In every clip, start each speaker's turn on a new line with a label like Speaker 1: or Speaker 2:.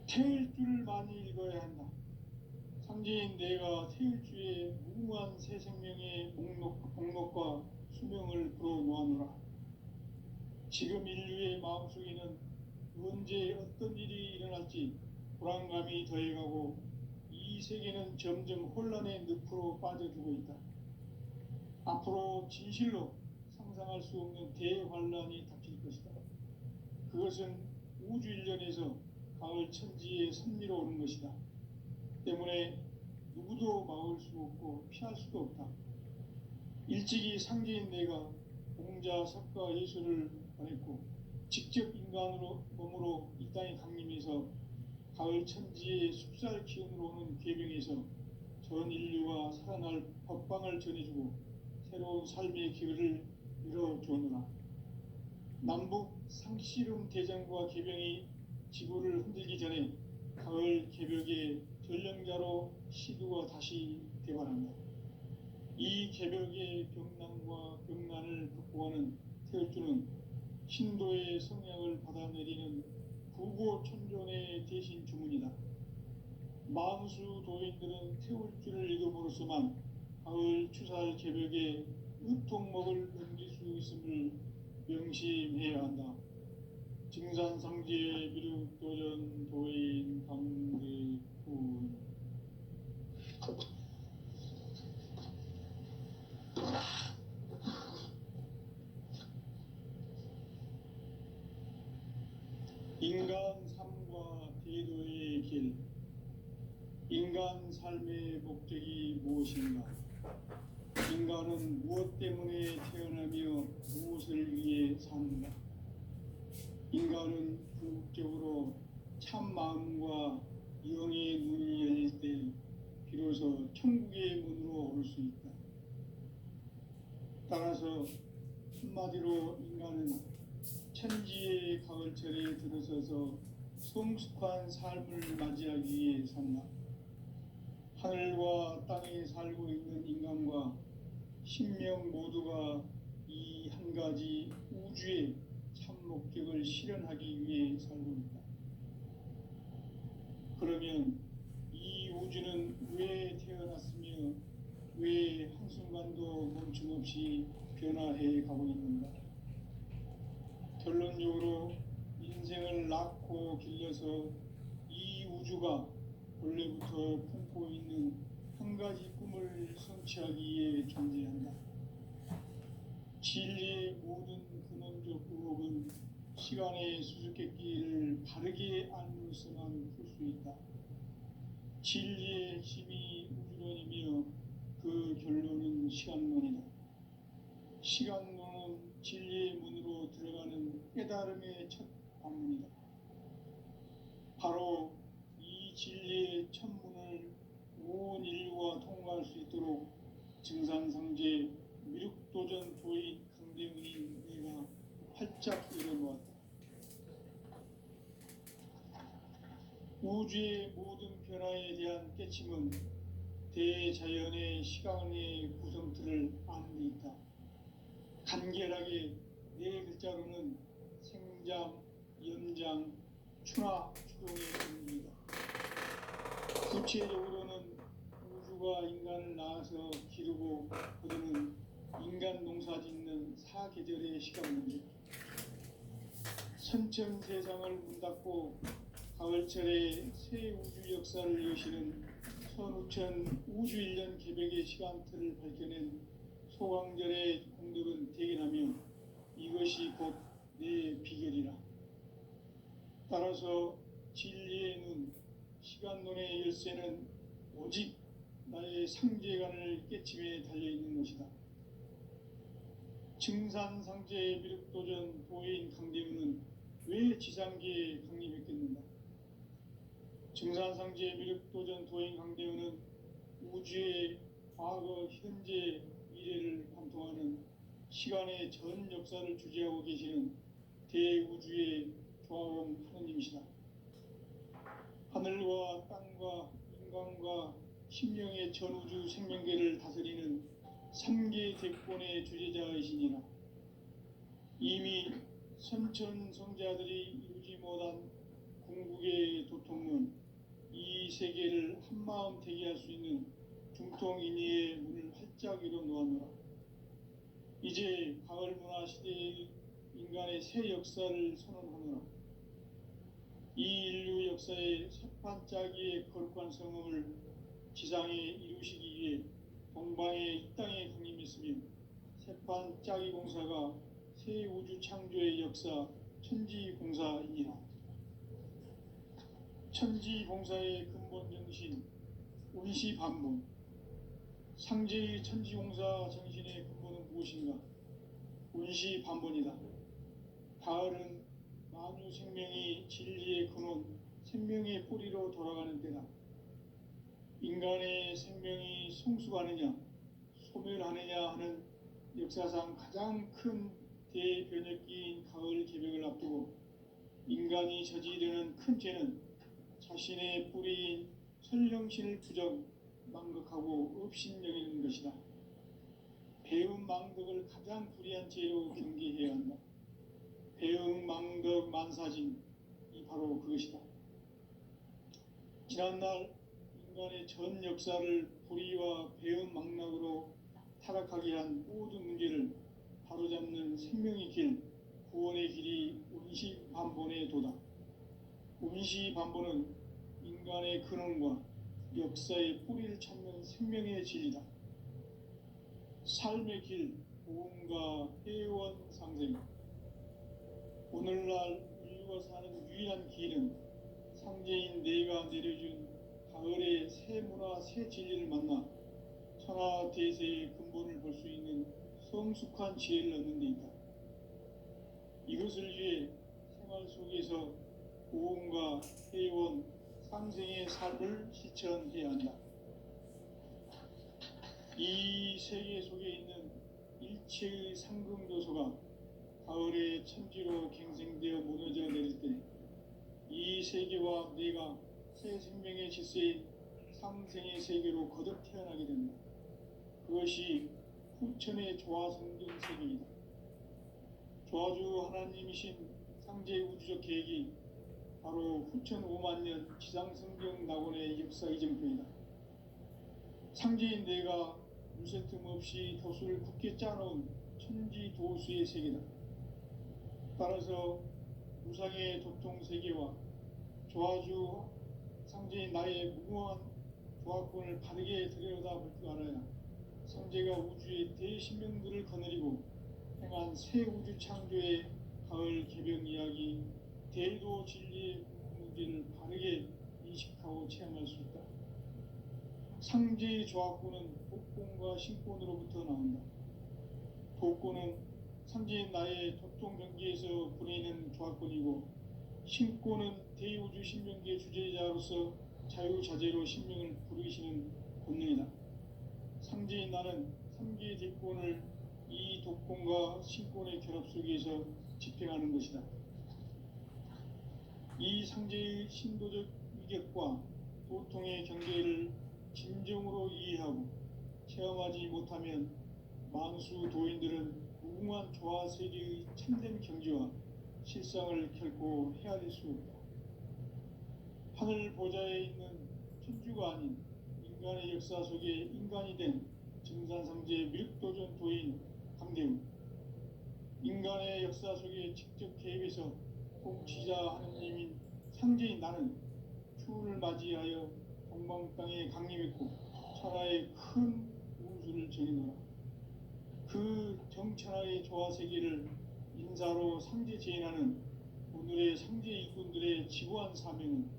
Speaker 1: 태일 줄을 많이 읽어야 한다. 상제인 내가 태일주의 무궁한 새 생명의 목록과 수명을 불어놓아노라. 지금 인류의 마음속에는 언제 어떤 일이 일어날지 불안감이 더해가고 이 세계는 점점 혼란의 늪으로 빠져들고 있다. 앞으로 진실로 상상할 수 없는 대환란이 닥칠 것이다. 그것은 우주 일련에서 가을 천지에 선미로 오는 것이다. 때문에 누구도 막을 수 없고 피할 수도 없다. 일찍이 상제인 내가 공자, 석가, 예수를 보냈고 직접 인간으로 몸으로 이 땅에 강림해서 가을 천지의 숲살 기운으로 오는 계명에서 전 인류가 살아날 법방을 전해주고 새로운 삶의 기회를 열어주었노라. 남북 상씨름 대전과 계병이 지구를 흔들기 전에 가을 개벽의 전령자로 시두가 다시 대발한다. 이 개벽의 병난과 병난을 극복하는 태울주는 신도의 성향을 받아내리는 부고천존의 대신 주문이다. 만수 도인들은 태울주를 읽음으로써만 가을 추살 개벽의 으통목을 넘길 수 있음을 명심해야 한다. 증산상제 미륵도전 도인 강대군. 인간 삶과 대도의 길. 인간 삶의 목적이 무엇인가? 인간은 무엇 때문에 태어나며 무엇을 위해 사는가? 인간은 궁극적으로 참 마음과 영의 눈이 열릴 때 비로소 천국의 문으로 올 수 있다. 따라서 한마디로 인간은 천지의 가을철에 들어서서 성숙한 삶을 맞이하기 위해 산다. 하늘과 땅에 살고 있는 인간과 신명 모두가 이 한 가지 우주의 참 목적을 실현하기 위해 살고 있다. 그러면 이 우주는 왜 태어났으며 왜 한순간도 멈춤없이 변화해 가고 있는가? 결론적으로 인생을 낳고 길러서 이 우주가 원래부터 품고 있는 한 가지 꿈을 성취하기 위해 존재한다. 진리의 모든 근원적 의혹은 시간의 수수께끼를 바르게 알므로서만 풀 수 있다. 진리의 핵심이 우주론이며 그 결론은 시간론이다. 시간론은 진리의 문으로 들어가는 깨달음의 첫 방문이다. 바로 이 진리의 첫 문을 온 인류가 통과할 수 있도록 증산상제 미륵도전 도인 강대문인 내가 활짝 열어놓았다. 우주의 모든 변화에 대한 깨침은 대자연의 시간의 구성틀을 아는 데 있다. 간결하게 네 글자로는 생장, 연장, 추나, 추동의 원리이다. 구체적으로는 우주가 인간을 낳아서 기르고 거두는 인간 농사 짓는 사계절의 시간 문제. 선천 세상을 문 닫고 가을철에 새 우주 역사를 여시는 선우천 우주일년 개벽의 시간틀을 밝혀낸 소강절의 공덕은 대견하며 이것이 곧 내 비결이라. 따라서 진리의 눈, 시간론의 열쇠는 오직 나의 상제관을 깨침에 달려있는 것이다. 증산상제 미륵도전 도인 강대문은 왜 지상계에 강림했겠는가? 증산상제 미륵도전 도인 강대문은 우주의 과거, 현재, 미래를 관통하는 시간의 전 역사를 주재하고 계시는 대우주의 조화원 하느님이시다. 하늘과 땅과 인간과 심령의 전우주 생명계를 다스리는 3계 대권의 주재자이시니라. 이미 선천성자들이 이루지 못한 궁극의 도통론, 세계를 한마음 되게 할 수 있는 중통인의의 문을 활짝 열어 놓았노라. 이제 가을 문화 시대의 인간의 새 역사를 선언하노라. 이 인류 역사의 새판짜기의 거룩한 성음을 지상에 이루시기 위해 동방의 이 땅에 강림했으며 새판짜기 공사가 새 우주 창조의 역사 천지공사이니라. 천지공사의 근본 정신 운시반본. 상제의 천지공사 정신의 근본은 무엇인가? 운시반본이다. 가을은 만유 생명이 진리의 근원, 생명의 뿌리로 돌아가는 때다. 인간의 생명이 성숙하느냐, 소멸하느냐 하는 역사상 가장 큰 대변혁기인 가을 개벽을 앞두고 인간이 저지르는 큰 죄는 자신의 뿌리인 설령신을 부정, 망극하고 업신여기는 것이다. 배음 망덕을 가장 불의한 죄로 경계해야 한다. 배음 망덕 만사진이 바로 그것이다. 지난날 인간의 전 역사를 불의와 배음 망락으로 타락하게 한 모든 문제를 바로잡는 생명의 길, 구원의 길이 운시반본의 도다. 운시반본은 인간의 근원과 역사의 뿌리를 찾는 생명의 진리다. 삶의 길, 보험과 회원 상생. 오늘날 인류가 사는 유일한 길은 상제인 내가 내려준 가을의 새 문화, 새 진리를 만나 천하 대세의 근본을 볼 수 있는 성숙한 지혜를 얻는 데 있다. 이것을 위해 생활 속에서 보험과 회원, 상생의 삶을 실천해야 한다. 이 세계 속에 있는 일체의 상금조소가 가을의 천지로 갱생되어 무너져 내릴 때 이 세계와 내가 새 생명의 질서인 상생의 세계로 거듭 태어나게 된다. 그것이 후천의 조화성경 세계이다. 조화주 하나님이신 상제 우주적 계획이 바로 후천 5만 년 지상성경 낙원의 역사 이전표이다. 상제인 내가 물새 틈 없이 도수를 굳게 짜놓은 천지 도수의 세계다. 따라서 무상의 도통 세계와 조화주 상제인 나의 무궁한 조화권을 바르게 들여다볼 줄 알아야 상제가 우주의 대신명들을 거느리고 행한 새 우주 창조의 가을 개벽 이야기, 대도 진리의 문제를 바르게 인식하고 체험할 수 있다. 상제의 조화권은 복권과 신권으로부터 나온다. 복권은 상제인 나의 도통 경계에서 보내는 조화권이고, 신권은 대우주 신명기의 주제자로서 자유자재로 신명을 부르시는 본능이다. 상제인 나는 3개의 대권을 이 독권과 신권의 결합 속에서 집행하는 것이다. 이 상제의 신도적 위격과 도통의 경계를 진정으로 이해하고 체험하지 못하면 만수 도인들은 무궁한 조화 세계의 참된 경지와 실상을 결코 헤아릴 수 없다. 하늘 보좌에 있는 천주가 아닌 인간의 역사 속에 인간이 된 증산상제 밀도전 도인 강대우, 인간의 역사 속에 직접 개입해서 통치자 하느님인 상제인 나는 추운을 맞이하여 동방 땅에 강림했고 천하의 큰 운수를 정해놓아 그 정천하의 조화 세계를 인사로 상제 제인하는 오늘의 상제 일꾼들의 지구한 사명은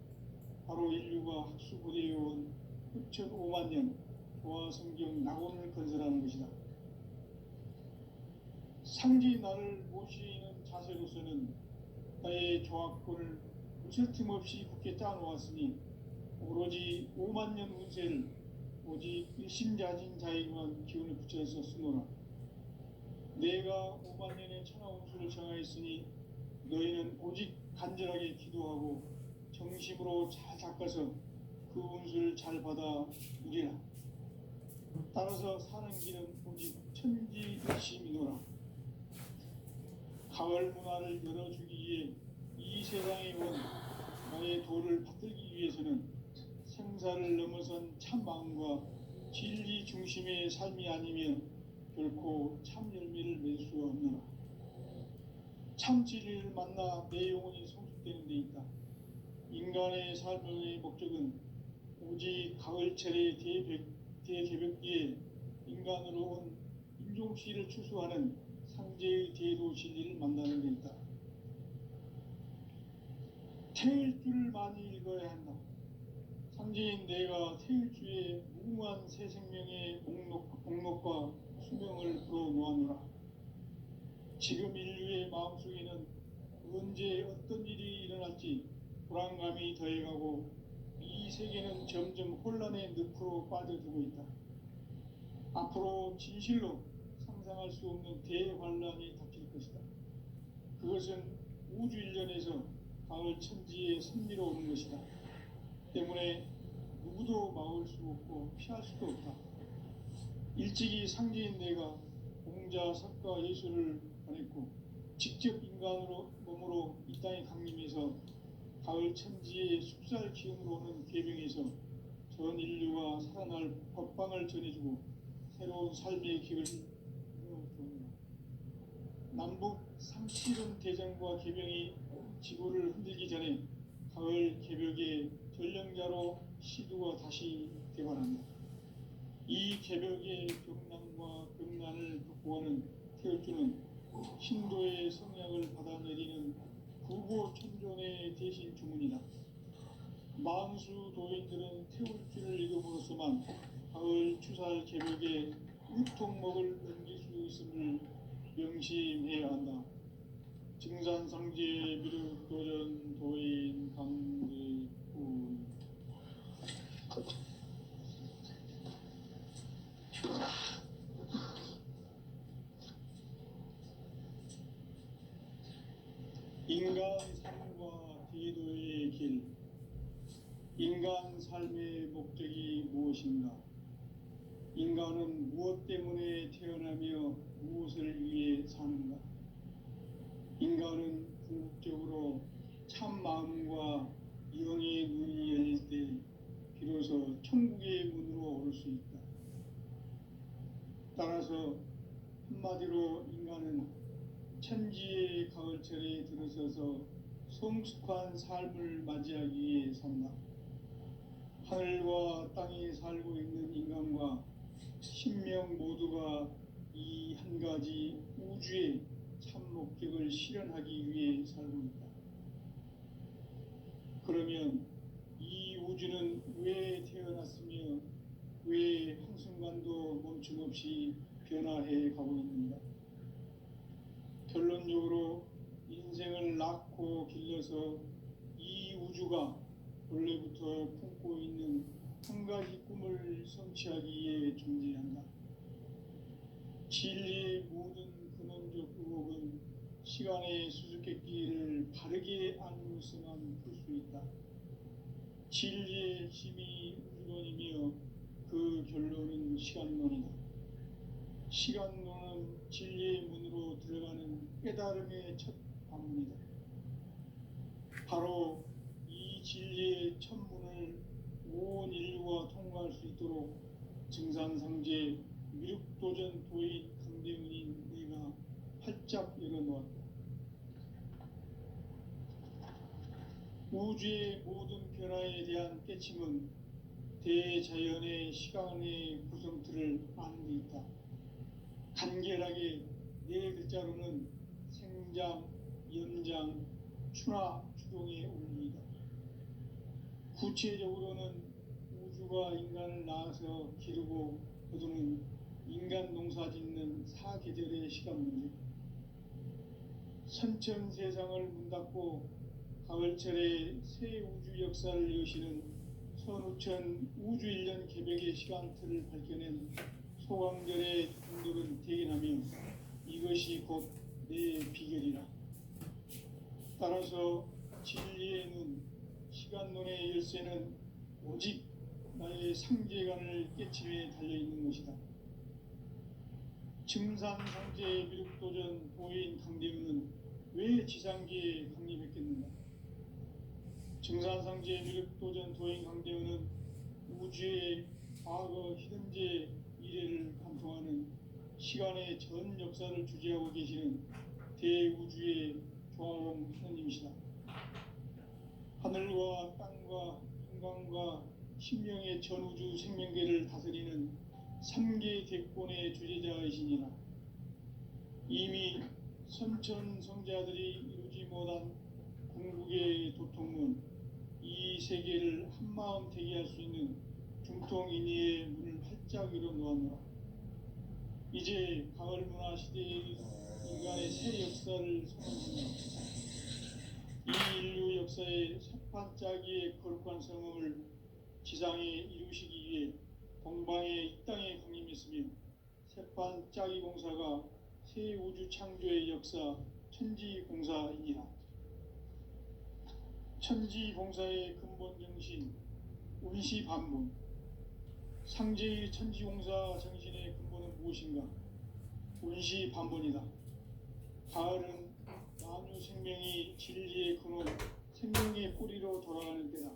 Speaker 1: 바로 인류가 학수고대해온 후천 5만 년 조화 성경 낙원을 건설하는 것이다. 상제인 나를 모시는 자세로서는 나의 조화권을 무슬틈 없이 굳게 짜놓았으니 오로지 5만 년 운세를 오직 일심자진 자에게만 기운을 붙여서 쓰노라. 내가 5만 년의 천하 운수를 정하였으니 너희는 오직 간절하게 기도하고 정심으로 잘 닦아서 그 운수를 잘 받아 누리라. 따라서 사는 길은 오직 천지일심이노라. 가을 문화를 열어주기 위해 이 세상에 온 나의 도를 받들기 위해서는 행사를 넘어선 참 마음과 진리 중심의 삶이 아니면 결코 참 열매를 맺을 수 없노라. 참 진리를 만나 내 영혼이 성숙되는 데 있다. 인간의 삶의 목적은 오직 가을철의 대개벽기에 인간으로 온 인종씨를 추수하는 상제의 대도 진리를 만나는 데 있다. 태일주를 많이 읽어야 한다. 상제인 내가 태일주의 무궁한 새 생명의 목록과 수명을 풀어놓아노라. 지금 인류의 마음속에는 언제 어떤 일이 일어날지 불안감이 더해가고 이 세계는 점점 혼란의 늪으로 빠져들고 있다. 앞으로 진실로 상상할 수 없는 대환란이 닥칠 것이다. 그것은 우주 일련에서 가을 천지에 선미로 오는 것이다. 때문에 누구도 막을 수 없고 피할 수도 없다. 일찍이 상제인 내가 공자, 석가, 예수를 보냈고 직접 인간으로 몸으로 이 땅에 강림해서 가을 천지의 숲살 기운으로 오는 계병에서 전 인류가 살아날 법방을 전해주고 새로운 삶의 길을 열어줍니다. 남북 상실은 대전과 계병이 지구를 흔들기 전에 가을 개벽의 전령자로 시두가 다시 개발한다. 이 개벽의 격난과 극난을 극복하는 태울주는 신도의 성약을 받아내리는 구고천존의 대신 주문이다. 만수 도인들은 태울주를 읽음으로써만 가을 추살 개벽의 유통목을 넘길 수 있음을 명심해야 한다. 증산상제 미륵도전 도인 강제구. 인간 삶과 기도의 길. 인간 삶의 목적이 무엇인가? 인간은 무엇 때문에 태어나며 무엇을 위해 사는가? 인간은 궁극적으로 참 마음과 영의 눈이 열릴 때 비로소 천국의 문으로 오를 수 있다. 따라서 한마디로 인간은 천지의 가을철에 들어서서 성숙한 삶을 맞이하기 위해 산다. 하늘과 땅에 살고 있는 인간과 신명 모두가 이 한 가지 우주의 참 목적을 실현하기 위해 살고 있다. 그러면 이 우주는 왜 태어났으며 왜 한순간도 멈춤없이 변화해 가고 있는가? 결론적으로 인생을 낳고 길러서 이 우주가 원래부터 품고 있는 한 가지 꿈을 성취하기 위해 존재한다. 진리의 모든 근원적 의혹은 시간의 수수께끼를 바르게 알므로서만 풀 수 있다. 진리의 힘이 우주론이며 그 결론은 시간론이다. 시간론은 진리의 문으로 들어가는 깨달음의 첫 관문이다. 바로 이 진리의 첫 문을 온 인류가 통과할 수 있도록 증산상제 미륵도전 도인 강대문인 내가 활짝 열어놓았다. 우주의 모든 변화에 대한 깨침은 대자연의 시간의 구성틀을 아는 데 있다. 간결하게 네 글자로는 생장, 연장, 추나 추동의 원리이다. 구체적으로는 우주가 인간을 낳아서 기르고 거두는 인간 농사 짓는 사계절의 시간 문제. 선천 세상을 문 닫고 가을철에 새 우주 역사를 여시는 선우천 우주 1년 개벽의 시간틀을 밝혀낸 소강절의 분들은 대견하며 이것이 곧 내 비결이라. 따라서 진리의 눈, 시간론의 열쇠는 오직 나의 상제관을 깨침에 달려있는 것이다. 증산상제 미륵도전 도인 강대문은 왜 지상계에 강림했겠는가? 증산상제 미륵도전 도인 강대문은 우주의 과거, 현재, 미래를 관통하는 시간의 전 역사를 주재하고 계시는 대우주의 조화로운 하느님이시다. 하늘과 땅과 인간과 신명의 전우주 생명계를 다스리는 삼계 대권의 주재자이시니라. 이미 선천성자들이 이루지 못한 궁극의 도통문, 이 세계를 한마음 되게 할 수 있는 중통인의의 문을 활짝 열어놓았노라. 이제 가을 문화 시대의 인간의 새 역사를 선언합니다. 이 인류 역사의 새판짜기의 거룩한 성음을 지상에 이루시기 위해 동방의 이 땅에 강림했으며, 새판짜기 공사가 새 우주 창조의 역사 천지공사이니라. 천지공사의 근본 정신 운시반본. 상제의 천지공사 정신의 근본은 무엇인가? 운시반본이다. 가을은 만유 생명이 진리의 근원, 생명의 뿌리로 돌아가는 때다.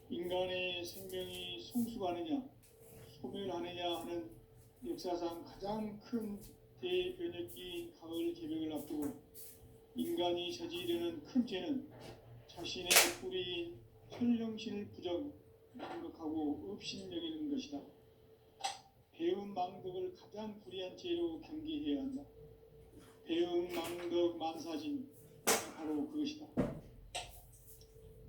Speaker 1: 인간의 생명이 성숙하느냐 소멸하느냐 하는 역사상 가장 큰 대변혁기인 가을 개벽을 앞두고 인간이 저지르는 큰 죄는 자신의 뿌리인 현령신을 부정하고 업신여기는 것이다. 배은 망덕을 가장 불의한 죄로 경계해야 한다. 배은 망덕 만사진, 바로 그것이다.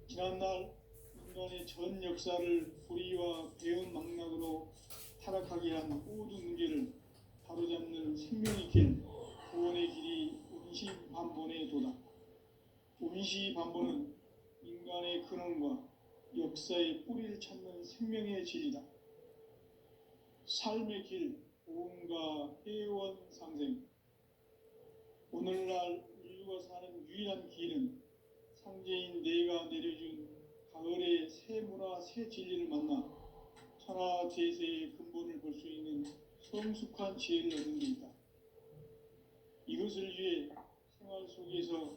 Speaker 1: 지난날 인간의 전 역사를 불의와 배은 망락으로 타락하게 한 모든 문제를 바로잡는 생명의 길, 구원의 길이 운시반본의 도다. 운시반본은 인간의 근원과 역사의 뿌리를 찾는 생명의 진리다. 삶의 길, 보험과 회원 상생. 오늘날 인류가 사는 유일한 길은 상제인 내가 내려준 가을의 새 문화, 새 진리를 만나 천하 제세의 근본을 볼 수 있는 성숙한 지혜를 얻는 데 있다. 이것을 위해 생활 속에서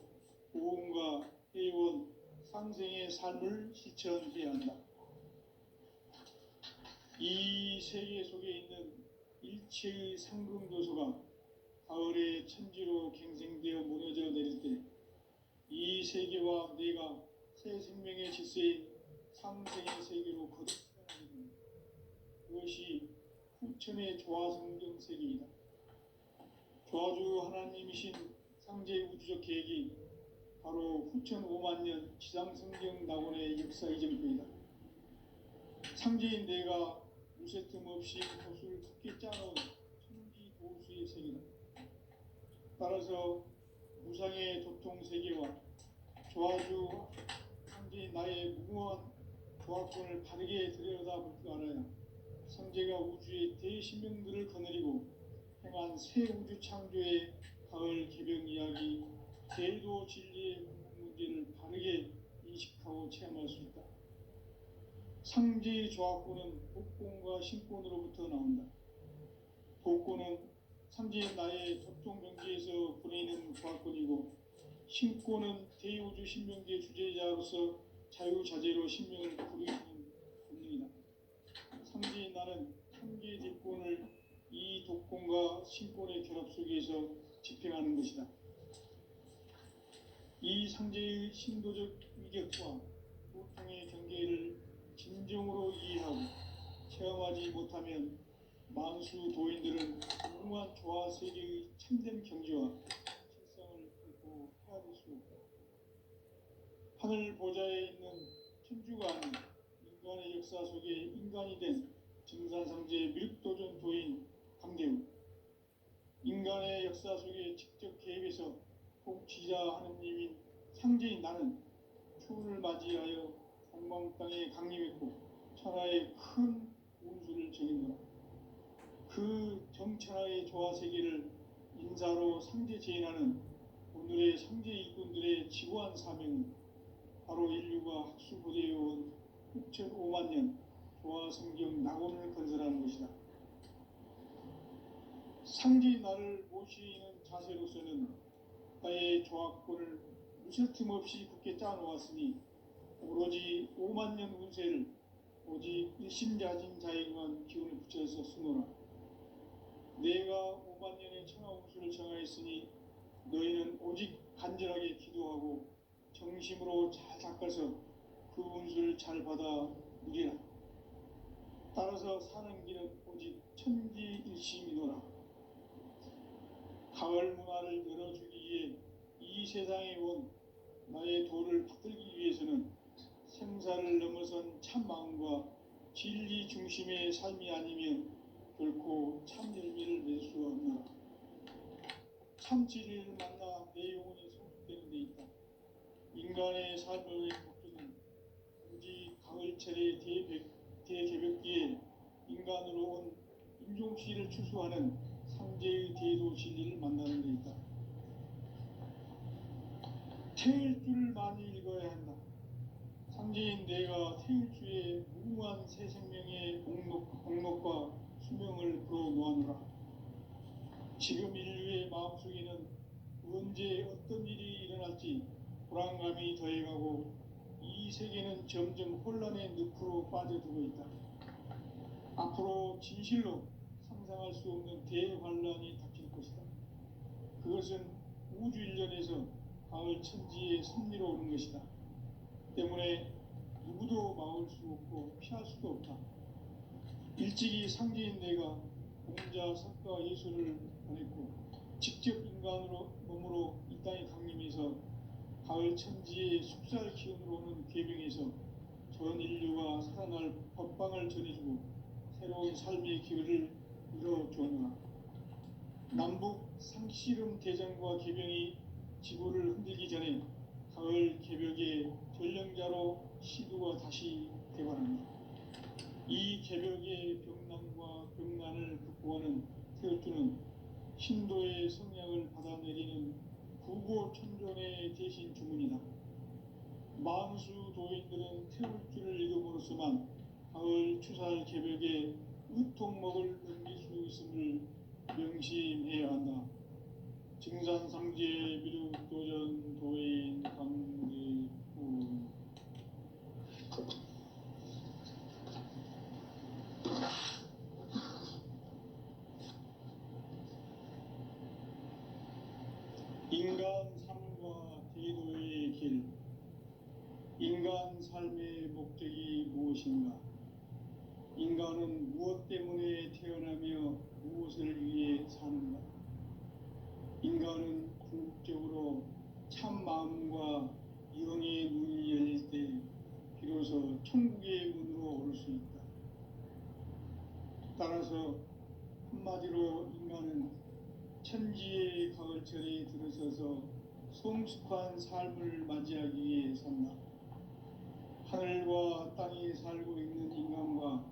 Speaker 1: 보험과 회원, 상생의 삶을 실천해야 한다. 이 세계 속에 있는 일체의 상금도서가 가을의 천지로 갱생되어 무너져 내릴 때 이 세계와 내가 새 생명의 질서인 상생의 세계로 거듭 태어나게 됩니다. 그것이 후천의 조화성경 세계이다. 조화주 하나님이신 상제 우주적 계획이 바로 후천 5만 년 지상성경 낙원의 역사 이전표이다. 상제인 내가 무쇠틈 없이 도수를 굳게 짜놓은 천지 도수의 세계다. 따라서 무상의 도통 세계와 조화주 상제인 나의 무모한 조화권을 바르게 들여다볼 줄 알아야 상제가 우주의 대신명들을 거느리고 행한 새 우주 창조의 가을 개벽 이야기, 제도 진리의 문제를 바르게 인식하고 체험할 수 있다. 상제의 조화권은 복권과 신권으로부터 나온다. 복권은 상제인 나의 도통 경지에서 보내는 조화권이고, 신권은 대우주 신명계 주제자로서 자유자재로 신명을 부르시는 본능이다. 상제인 나는 상계 대권을 이 독권과 신권의 결합 속에서 집행하는 것이다. 이 상제의 신도적 위격과 보통의 경계를 진정으로 이해하고 체험하지 못하면 만수 도인들은 무궁한 조화 세계의 참된 경지와 실상을 결코 헤아릴 수 없다. 하늘 보좌에 있는 천주가 아닌 인간의 역사 속에 인간이 된 증산상제 밀도전 도인 강대우, 인간의 역사 속에 직접 개입해서 통치자 하느님인 상제인 나는 추운을 맞이하여 동방 땅에 강림했고 천하의 큰 운수를 정했노라. 그 정천하의 조화 세계를 인사로 상제 제인하는 오늘의 상제 일꾼들의 지구한 사명은 바로 인류가 학수부대해온 6,5만 년 조화 성경 낙원을 건설하는 것이다. 상제인 나를 모시는 자세로서는 나의 조화권을 무쇠틈 없이 굳게 짜놓았으니 오로지 5만 년 운세를 오직 일심자진 자에게만 기운을 붙여서 쓰노라. 내가 5만 년의 천하운수를 정하였으니 너희는 오직 간절하게 기도하고 정심으로 잘 닦아서 그 운수를 잘 받아 누리라. 따라서 사는 길은 오직 천지일심이노라. 가을 문화를 열어주기 위해 이 세상에 온 나의 도를 받들기 위해서는 생사를 넘어선 참 마음과 진리 중심의 삶이 아니면 결코 참 열매를 맺을 수 없노라. 참 진리를 만나 내 영혼이 성숙되는 데 있다. 인간의 삶의 목적은 오직 가을철의 대개벽기에 인간으로 온 인종시를 추수하는 상제의 대도 진리를 만나는 데 있다. 태일주를 많이 읽어야 한다. 상제인 내가 태일주의 무궁한 새 생명의 공록과 수명을 불어놓아노라. 지금 인류의 마음속에는 언제 어떤 일이 일어날지 불안감이 더해가고 이 세계는 점점 혼란의 늪으로 빠져들고 있다. 앞으로 진실로 상상할 수 없는 대환란이 닥칠 것이다. 그것은 우주 일련에서 가을 천지에 섭리로 오는 것이다. 때문에 누구도 막을 수 없고 피할 수도 없다. 일찍이 상제인 내가 공자, 석가, 예수를 보냈고 직접 인간으로 몸으로 이 땅에 강림해서 가을 천지의 숙살 기운으로 오는 계명에서 전 인류가 살아날 법방을 전해주고 새로운 삶의 기회를 열어주었노라. 남북 상씨름 대전과 계명이 지구를 흔들기 전에 가을 개벽의 전령자로 시두가 다시 대발한다. 이 개벽의 병난과 병난을 극복하는 태극주는 신도의 성량을 받아내리는 구고천존의 대신 주문이다. 만수 도인들은 태극주를 읽음으로써만 가을 추살 개벽의 의통목을 넘길 수 있음을 명심해야 한다. 증산상제 미륵도전 도인 강대우. 인간 삶과 대도의 길. 인간 삶의 목적이 무엇인가? 인간은 무엇 때문에 태어나며 무엇을 위해 사는가? 인간은 궁극적으로 참 마음과 영의 문이 열릴 때 비로소 천국의 문으로 올 수 있다. 따라서 한마디로 인간은 천지의 가을철에 들어서서 성숙한 삶을 맞이하기 위해 산다. 하늘과 땅에 살고 있는 인간과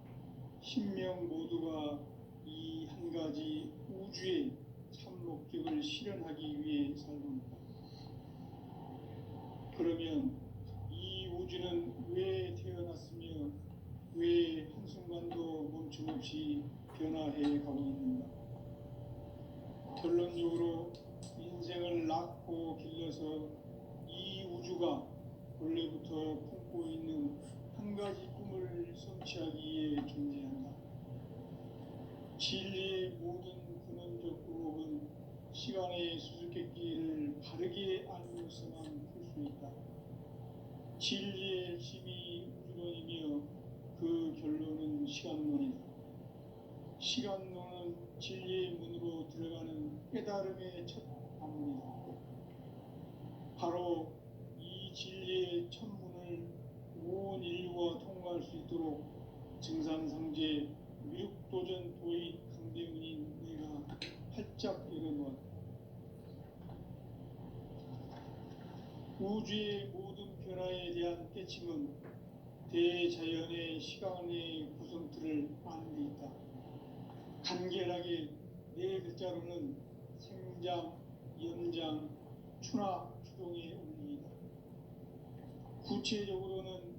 Speaker 1: 신명 모두가 이 한 가지 우주의 참 목적을 실현하기 위해 살고 있다. 그러면 이 우주는 왜 태어났으며 왜 한순간도 멈춤없이 변화해 가고 있는가? 결론적으로 인생을 낳고 길러서 이 우주가 원래부터 품고 있는 한 가지 꿈을 성취하기 위해 존재한다. 진리의 모든 근원적 의혹은 시간의 수수께끼를 바르게 알면서만 풀 수 있다. 진리의 핵심이 우주론이며 그 결론은 시간론이다. 시간론은 진리의 문으로 들어가는 깨달음의 첫 방문이다. 바로 이 진리의 첫 문을 온 인류가 통과할 수 있도록 증산상제 미륵도전 도인 강대훈인 내가 활짝 열어놓았다. 우주의 모든 변화에 대한 깨침은 대자연의 시간의 구성틀을 아는 데 있다. 간결하게 네 글자로는 생장, 연장, 추나 추동의 원리이다. 구체적으로는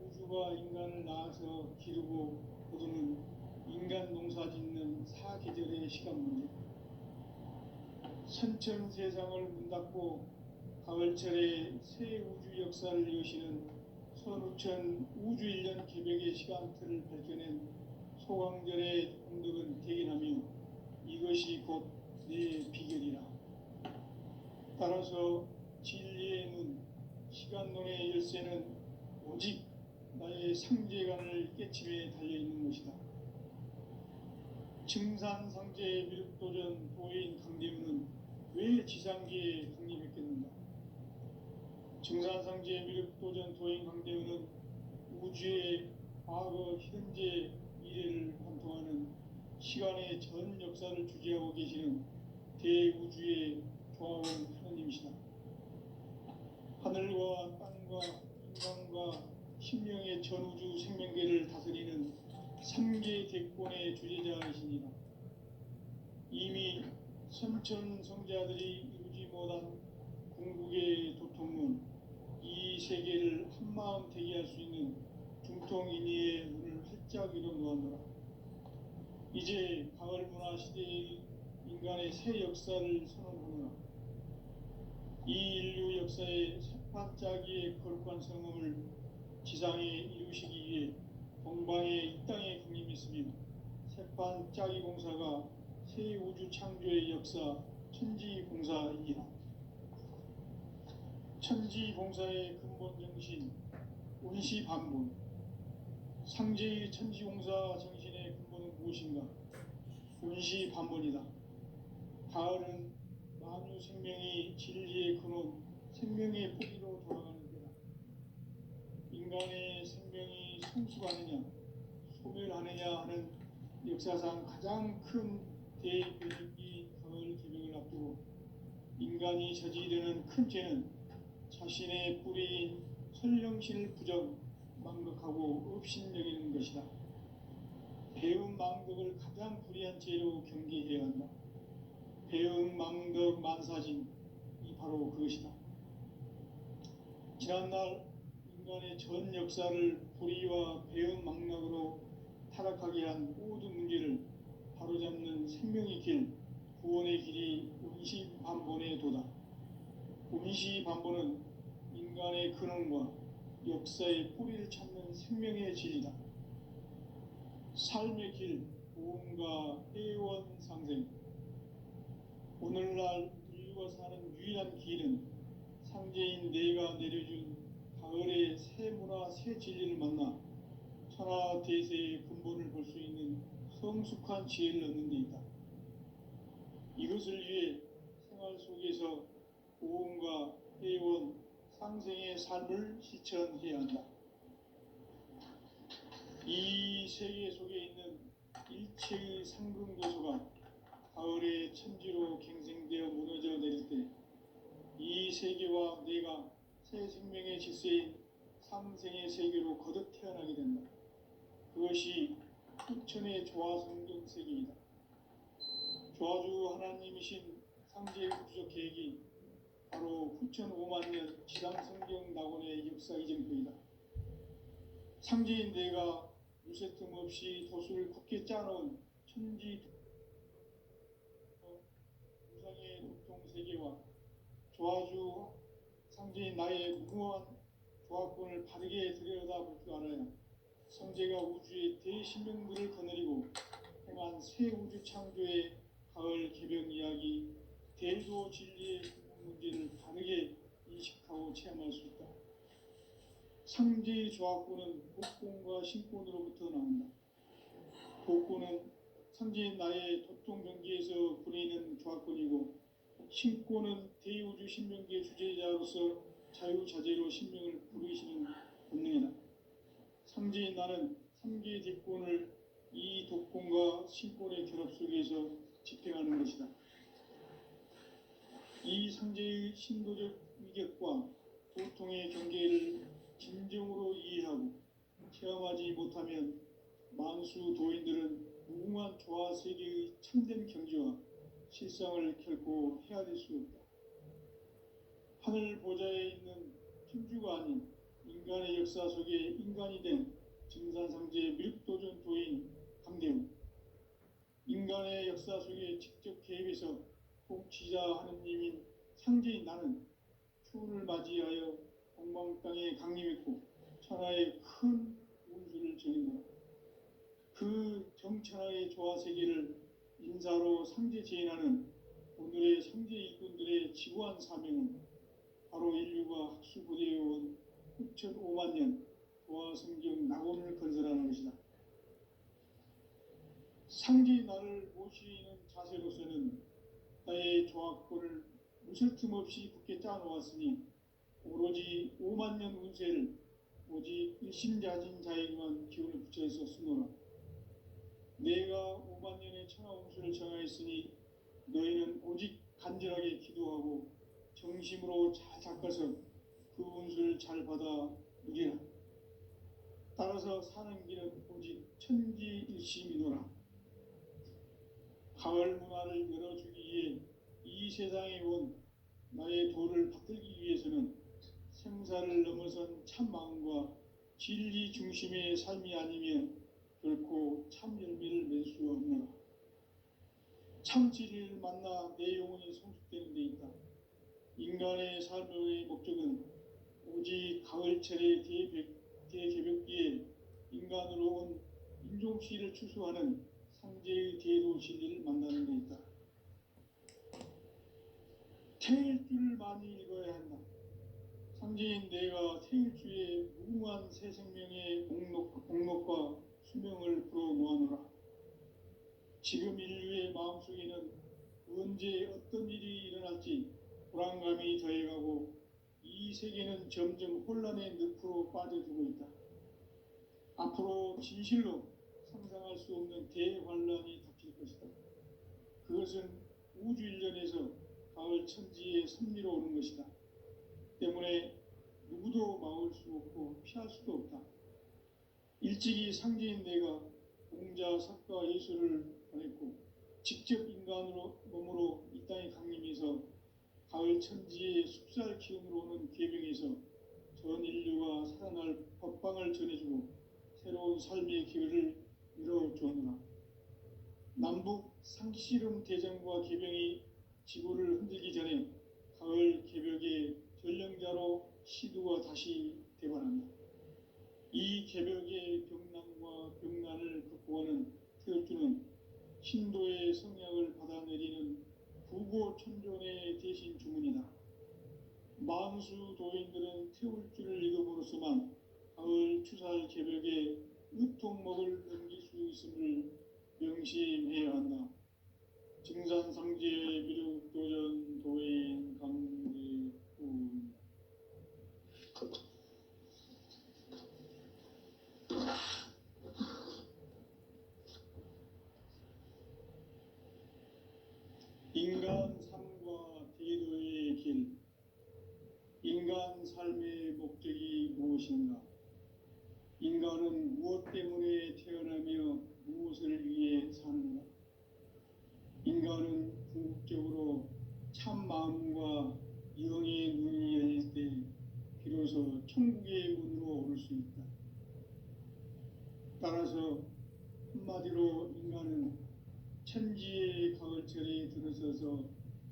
Speaker 1: 우주가 인간을 낳아서 기르고 거두는 인간 농사 짓는 사계절의 시간 문제. 선천 세상을 문 닫고 가을철에 새 우주 역사를 여시는 선우천 성천 우주일련 개벽의 시간틀을 밝혀낸 소강전의 공덕은 대견하며 이것이 곧 내 비결이라. 따라서 진리의 눈, 시간론의 열쇠는 오직 나의 상제관을 깨침에 달려있는 것이다. 증산상제의 미륵도전 도인 강대우는 왜 지상계에 강림했겠는가? 증산상제의 미륵도전 도인 강대우는 우주의 과거, 현재, 미래를 관통하는 시간의 전 역사를 주재하고 계시는 대우주의 조화원 하느님이시다. 하늘과 땅과 인간과 신명의 전우주 생명계를 다스리는 삼계 대권의 주제자이시니라. 이미 선천 성자들이 이루지 못한 궁극의 도통문, 이 세계를 한마음 되게 할 수 있는 중통인의의 문을 활짝 열어놓았노라. 이제 가을 문화 시대의 인간의 새 역사를 선언하노라. 이 인류 역사의 새반짝이의 거룩한 성음을 지상에 이루시기 위해 동방의 이 땅에 군림했으며 새반짝이 공사가 새 우주 창조의 역사 천지공사이니라. 천지공사의 근본 정신 운시반본, 상제의 천지공사 정신의 근본은 무엇인가? 운시반본이다. 가을은 만유 생명이 진리의 근원, 생명의 뿌리로 돌아가는 때다. 인간의 생명이 성숙하느냐, 소멸하느냐 하는 역사상 가장 큰 대변이 가을 개벽을 앞두고 인간이 저지르는 큰 죄는 자신의 뿌리인 설령신을 부정, 망각하고 업신여기는 것이다. 배움 망덕을 가장 불의한 죄로 경계해야 한다. 배움 망덕 만사진이 바로 그것이다. 지난날 인간의 전 역사를 불의와 배움 망락으로 타락하게 한 모든 문제를 바로잡는 생명의 길, 구원의 길이 운시반본의 도다. 운시반본은 인간의 근원과 역사의 뿌리를 찾는 생명의 진리다. 삶의 길, 보험과 애원상생. 오늘날 인류가 사는 유일한 길은 상제인 내가 내려준 가을의 새 문화, 새 진리를 만나 천하대세의 근본을 볼 수 있는 성숙한 지혜를 얻는 데 있다. 이것을 위해 생활 속에서 보험과 애원, 상생의 삶을 실천해야 한다. 이 세계 속에 있는 일체의 상근고소가 가을의 천지로 갱생되어 무너져 내릴 때 이 세계와 내가 새 생명의 질서인 상생의 세계로 거듭 태어나게 된다. 그것이 후천의 조화성경 세계이다. 조화주 하나님이신 상제의 우주적 계획이 바로 후천 5만년 지상성경 낙원의 역사 이정표이다. 상제인 내가 무쇠 틈 없이 도수를 굳게 짜놓은 천지 우상의 도통세계와 조화주 상제인 나의 무궁한 조화권을 바르게 들여다볼 줄 알아야 성제가 우주의 대신명들을 거느리고 행한 새 우주 창조의 가을 개벽 이야기, 대도 진리의 문제를 바르게 인식하고 체험할 수 있다. 상제의 조화권은 복권과 신권으로부터 나온다. 복권은 상제인 나의 도통 경계에서 부리는 조화권이고, 신권은 대우주 신명계 주제자로서 자유자재로 신명을 부르시는 본능이다. 상제인 나는 3개의 뒷권을 이 독권과 신권의 결합 속에서 집행하는 것이다. 이 상제의 신도적 위격과 도통의 경계를 진정으로 이해하고 체험하지 못하면 만수 도인들은 무궁한 조화 세계의 참된 경지와 실상을 결코 헤아릴 수 없다. 하늘 보좌에 있는 천주가 아닌 인간의 역사 속에 인간이 된 증산상제의 미륵도전 도인 강대우. 인간의 역사 속에 직접 개입해서 통치자 하느님인 상제인 나는 추운을 맞이하여 동방 땅에 강림했고 천하의 조화세계를 인사로 상제 재현하는 오늘의 상제 일꾼들의 지구한 사명은 바로 인류가 학수고대해온 6,5만 년 조화성경 낙원을 건설하는 것이다. 상제의 나를 모시는 자세로서는 나의 조화권을 무술 틈 없이 굳게 짜놓았으니 오로지 5만 년 운세를 오직 일심자진 자에게만 기운을 붙여서 쓰노라. 내가 5만 년의 천하 운수를 정하였으니 너희는 오직 간절하게 기도하고 정심으로 잘 닦아서 그 운수를 잘 받아 누리라. 따라서 사는 길은 오직 천지일심이노라. 가을 문화를 열어주기 위해 이 세상에 온 나의 도를 받들기 위해서는 생사를 넘어선 참 마음과 진리 중심의 삶이 아니면 결코 참 열매를 맺을 수 없노라. 참 진리를 만나 내 영혼이 성숙되는 데 있다. 인간의 삶의 목적은 오직 가을철의 대개벽기에 인간으로 온 인종씨를 추수하는 상제의 대도 진리를 만나는 데 있다. 태일주를 많이 읽어야 한다. 상제인 내가 태일주의 무궁한 새 생명의 목록과 수명을 풀어놓아노라. 지금 인류의 마음속에는 언제 어떤 일이 일어날지 불안감이 더해가고 이 세계는 점점 혼란의 늪으로 빠져들고 있다. 앞으로 진실로 상상할 수 없는 대환란이 닥칠 것이다. 그것은 우주 일련에서 가을 천지의 섭리로 오는 것이다. 때문에 누구도 막을 수 없고 피할 수도 없다. 일찍이 상제인 내가 공자, 석가, 예수를 보냈고 직접 인간으로 몸으로 이 땅에 강림해서 가을 천지의 숲살 기운으로 오는 계명에서 전 인류가 살아날 법방을 전해주고 새로운 삶의 기회를 열어주었노라. 남북 상씨름 대전과 계병이 지구를 흔들기 전에 가을 개벽의 전령자로 시두가 다시 대관한다. 이 개벽의 병난과 병난을 극복하는 태울주는 신도의 성약을 받아내리는 부고천존의 대신 주문이다. 만수 도인들은 태울주를 읽음으로써만 가을 추살 개벽의 으통목을 넘길 수 있음을 명심해야 한다. 증산상제 미륵도전 도인 강제군. 인간 삶과 대도의 길. 인간 삶의 목적이 무엇인가? 인간은 무엇 때문에 태어나며 무엇을 위해 사는가? 인간은 궁극적으로 참 마음과 영의 눈이 열릴 때 비로소 천국의 문으로 오를 수 있다. 따라서 한마디로 인간은 천지의 가을철에 들어서서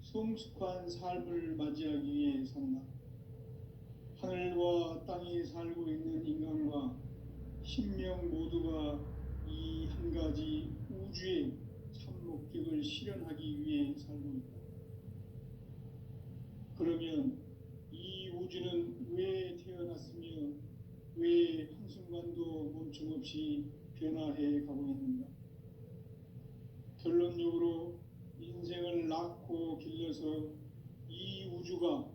Speaker 1: 성숙한 삶을 맞이하기 위해 산다. 하늘과 땅에 살고 있는 인간과 신명 모두가 이 한 가지 우주의 참 목적을 실현하기 위해 살고 있다. 그러면 이 우주는 왜 태어났으며 왜 한순간도 멈춤없이 변화해 가고 있는가? 결론적으로 인생을 낳고 길러서 이 우주가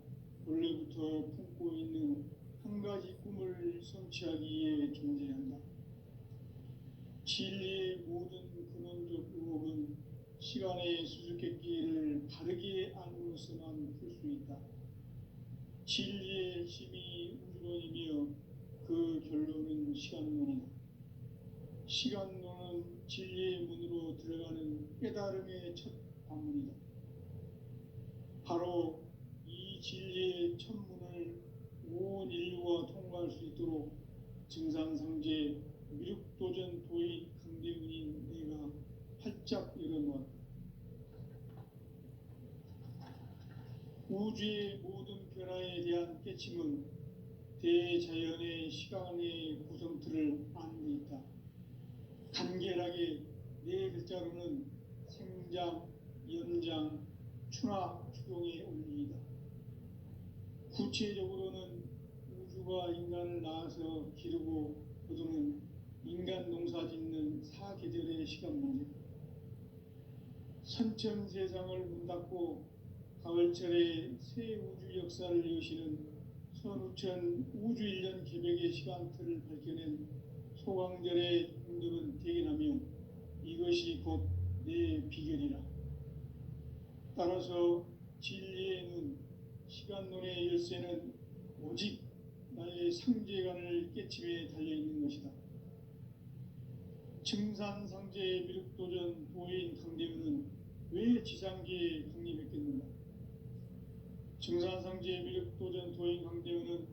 Speaker 1: 원래부터 품고 있는 한 가지 꿈을 성취하기 위해 존재한다. 진리의 모든 근원적 의혹은 시간의 수수께끼를 바르게 알므로서만 풀 수 있다. 진리의 힘이 우주론이며 그 결론은 시간론이다. 시간론은 진리의 문으로 들어가는 깨달음의 첫 방문이다. 바로 이 진리의 첫 문을 온 인류가 통과할 수 있도록 증산상제 미륵도전 도인 강대훈인 내가 활짝 열어놓았다. 우주의 모든 변화에 대한 깨침은 대자연의 시간의 구성틀을 아는 데 있다. 간결하게 네 글자로는 생장, 연장, 추나 추동의 원리이다. 구체적으로는 우주가 인간을 낳아서 기르고 거두는 인간 농사 짓는 사계절의 시간 문제, 선천 세상을 문 닫고 가을철에 새 우주 역사를 여시는 선우천 우주일년 기백의 시간틀을 밝혀낸 소강절의 힘들은 대견하며 이것이 곧 내 비결이라. 따라서 진리의 눈, 시간론의 열쇠는 오직 나의 상제관을 깨침에 달려있는 것이다. 증산상제의 미륵도전 도인 강대우는 왜 지상계에 강림했겠는가? 증산상제의 미륵도전 도인 강대우는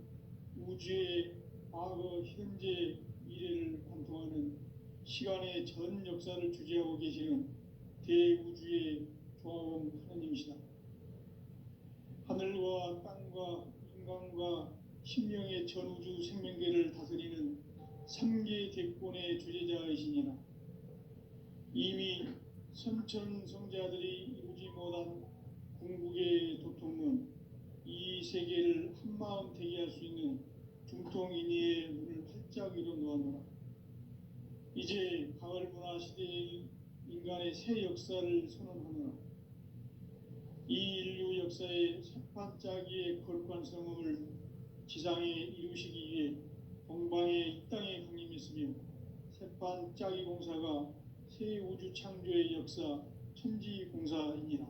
Speaker 1: 우주의 과거, 현재, 미래를 관통하는 시간의 전 역사를 주재하고 계시는 대우주의 조화원 하나님이시다. 하늘과 땅과 인간과 신명의 전우주 생명계를 다스리는 삼계 대권의 주재자이시니라. 이미 선천성자들이 이루지 못한 궁극의 도통은 이 세계를 한마음 되게 할 수 있는 중통인의의 문을 활짝 열어 놓았노라. 이제 가을 문화 시대의 인간의 새 역사를 선언하노라. 이 인류 역사의 새판짜기의 거룩한 성음을 지상에 이루시기 위해 동방의 이 땅에 강림했으며 새판짜기 공사가 새 우주 창조의 역사 천지공사이니라.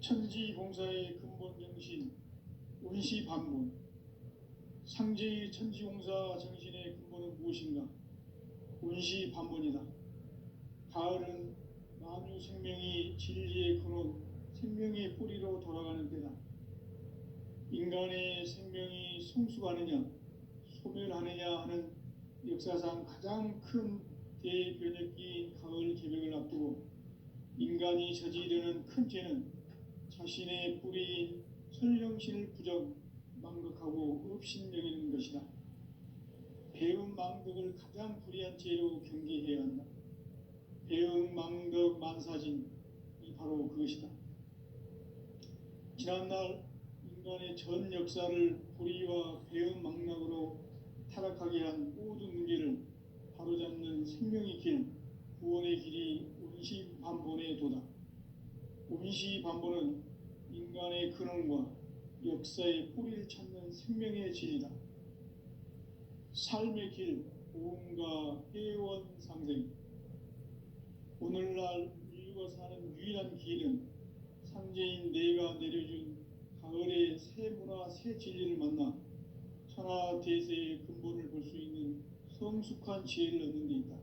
Speaker 1: 천지공사의 근본 정신 원시반본, 상제의 천지공사 정신의 근본은 무엇인가? 원시반본이다. 가을은 만유 생명이 진리의 근원, 생명의 뿌리로 돌아가는 때다. 인간의 생명이 성숙하느냐, 소멸하느냐 하는 역사상 가장 큰 대변혁기인 가을 개벽을 앞두고 인간이 저지르는 큰 죄는 자신의 뿌리인 설령신을 부정, 망극하고 업신여기는 것이다. 배움 망덕을 가장 불의한 죄로 경계해야 한다. 배움 망덕 만사진이 바로 그것이다. 지난날 인간의 전 역사를 불의와 배움 망락으로 타락하게 한 모든 문제를 바로잡는 생명의 길, 구원의 길이 원시반본의 도다. 원시반본은 인간의 근원과 역사의 뿌리를 찾는 생명의 진리다. 삶의 길, 보험과 회원 상생. 오늘날 인류가 사는 유일한 길은 상제인 내가 내려준 가을의 새 문화, 새 진리를 만나 천하 대세의 근본을 볼 수 있는 성숙한 지혜를 얻는 데 있다.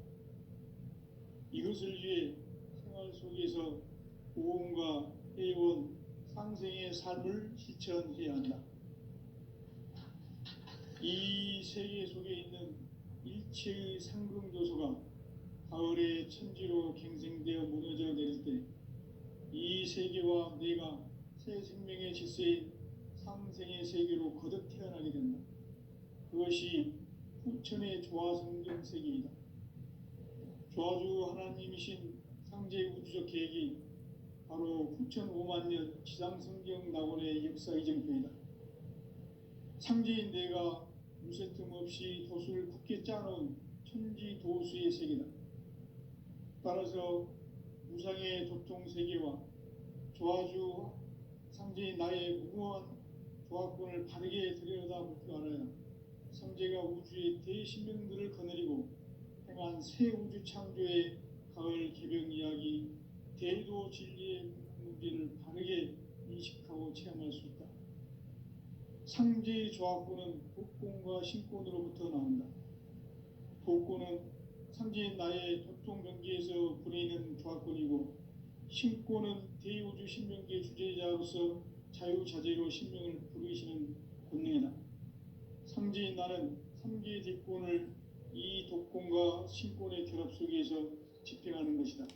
Speaker 1: 이것을 위해 생활 속에서 보험과 회원, 상생의 삶을 실천해야 한다. 이 세계 속에 있는 일체의 상승조소가 가을의 천지로 갱생되어 무너져 내릴 때 이 세계와 내가 새 생명의 질서인 상생의 세계로 거듭 태어나게 된다. 그것이 후천의 조화성경 세계이다. 조화주 하나님이신 상제 우주적 계획이 바로 9,500,000년 지상성경 낙원의 역사 이정표이다. 상제인 내가 무쇠틈 없이 도수를 굳게 짜놓은 천지 도수의 세계다. 따라서 무상의 도통 세계와 조화주 상제인 나의 무궁한 조화권을 바르게 들여다볼 줄 알아야 상제가 우주의 대신명들을 거느리고 행한 새 우주 창조의 가을 개벽 이야기, 대도 진리의 문제를 바르게 인식하고 체험할 수 있다. 상제의 조화권은 복권과 신권으로부터 나온다. 복권은 상제인 나의 도통 경계에서 부리는 조화권이고, 신권은 대우주 신명계 주제자로서 자유자재로 신명을 부르시는 권능이다. 상제인 나는 3개의 대권을 이 독권과 신권의 결합 속에서 집행하는 것이다.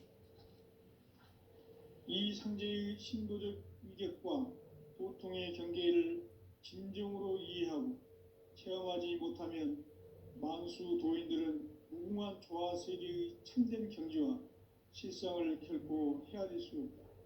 Speaker 1: 이 상제의 신도적 위격과 도통의 경계를 진정으로 이해하고 체험하지 못하면 만수 도인들은 무궁한 조화 세계의 참된 경지와 실상을 결코 헤아릴 수 없다.